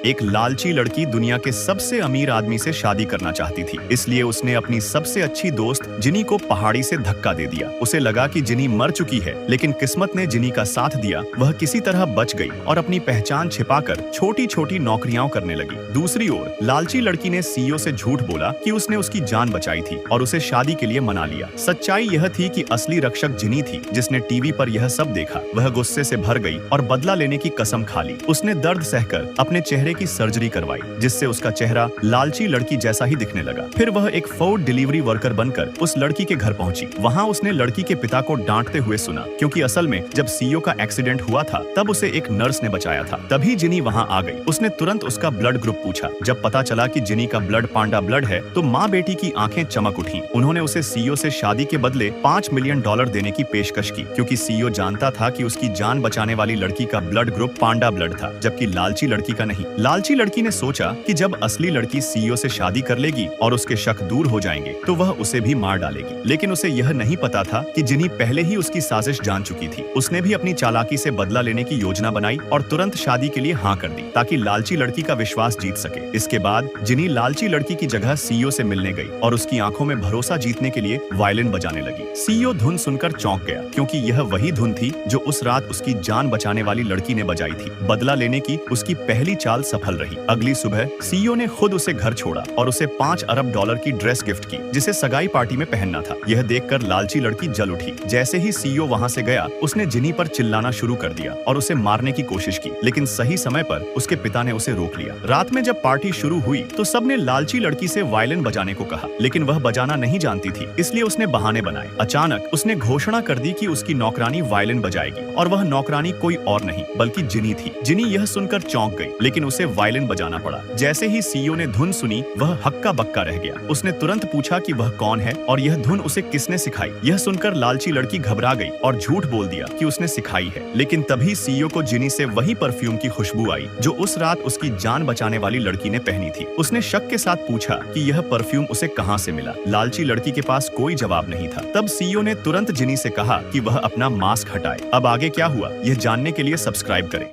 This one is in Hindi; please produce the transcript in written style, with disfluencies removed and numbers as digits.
एक लालची लड़की दुनिया के सबसे अमीर आदमी से शादी करना चाहती थी, इसलिए उसने अपनी सबसे अच्छी दोस्त जिनी को पहाड़ी से धक्का दे दिया। उसे लगा कि जिनी मर चुकी है, लेकिन किस्मत ने जिनी का साथ दिया। वह किसी तरह बच गई और अपनी पहचान छिपाकर छोटी छोटी नौकरियां करने लगी। दूसरी ओर लालची लड़की ने सीईओ से झूठ बोला कि उसने उसकी जान बचाई थी और उसे शादी के लिए मना लिया। सच्चाई यह थी कि असली रक्षक जिनी थी, जिसने टीवी पर यह सब देखा। वह गुस्से से भर गई और बदला लेने की कसम खा ली। उसने दर्द सहकर अपने चेहरे की सर्जरी करवाई, जिससे उसका चेहरा लालची लड़की जैसा ही दिखने लगा। फिर वह एक फूड डिलीवरी वर्कर बनकर उस लड़की के घर पहुंची। वहां उसने लड़की के पिता को डांटते हुए सुना, क्योंकि असल में जब सीईओ का एक्सीडेंट हुआ था तब उसे एक नर्स ने बचाया था। तभी जिनी वहां आ गई। उसने तुरंत उसका ब्लड ग्रुप पूछा। जब पता चला कि जिनी का ब्लड पांडा ब्लड है तो माँ बेटी की आंखें चमक उठी। उन्होंने उसे सीईओ से शादी के बदले $5 मिलियन देने की पेशकश की, क्योंकि सीईओ जानता था कि उसकी जान बचाने वाली लड़की का ब्लड ग्रुप पांडा ब्लड था, जबकि लालची लड़की का नहीं। लालची लड़की ने सोचा कि जब असली लड़की सीईओ से शादी कर लेगी और उसके शक दूर हो जाएंगे तो वह उसे भी मार डालेगी। लेकिन उसे यह नहीं पता था कि जिनी पहले ही उसकी साजिश जान चुकी थी। उसने भी अपनी चालाकी से बदला लेने की योजना बनाई और तुरंत शादी के लिए हाँ कर दी, ताकि लालची लड़की का विश्वास जीत सके। इसके बाद जिनी लालची लड़की की जगह सीईओ से मिलने गई और उसकी आंखों में भरोसा जीतने के लिए वायलिन बजाने लगी। सीईओ धुन सुनकर चौंक गया, क्योंकि यह वही धुन थी जो उस रात उसकी जान बचाने वाली लड़की ने बजाई थी। बदला लेने की उसकी पहली चाल सफल रही। अगली सुबह सीईओ ने खुद उसे घर छोड़ा और उसे $5 अरब की ड्रेस गिफ्ट की, जिसे सगाई पार्टी में पहनना था। यह देखकर लालची लड़की जल उठी। जैसे ही सीईओ वहां से गया, उसने जिनी पर चिल्लाना शुरू कर दिया और उसे मारने की कोशिश की, लेकिन सही समय पर उसके पिता ने उसे रोक लिया। रात में जब पार्टी शुरू हुई तो सबने लालची लड़की से वायलिन बजाने को कहा, लेकिन वह बजाना नहीं जानती थी, इसलिए उसने बहाने बनाए। अचानक उसने घोषणा कर दी कि उसकी नौकरानी वायलिन बजाएगी, और वह नौकरानी कोई और नहीं बल्कि जिनी थी। जिनी यह सुनकर चौंक गई, लेकिन उसे वायलिन बजाना पड़ा। जैसे ही सीईओ ने धुन सुनी, वह हक्का बक्का रह गया। उसने तुरंत पूछा कि वह कौन है और यह धुन उसे किसने सिखाई। यह सुनकर लालची लड़की घबरा गई और झूठ बोल दिया कि उसने सिखाई है। लेकिन तभी सीईओ को जिनी से वही परफ्यूम की खुशबू आई जो उस रात उसकी जान बचाने वाली लड़की ने पहनी थी। उसने शक के साथ पूछा कि यह परफ्यूम उसे कहां से मिला। लालची लड़की के पास कोई जवाब नहीं था। तब सीईओ ने तुरंत जिनी से कहा कि वह अपना मास्क हटाए। अब आगे क्या हुआ, यह जानने के लिए सब्सक्राइब करें।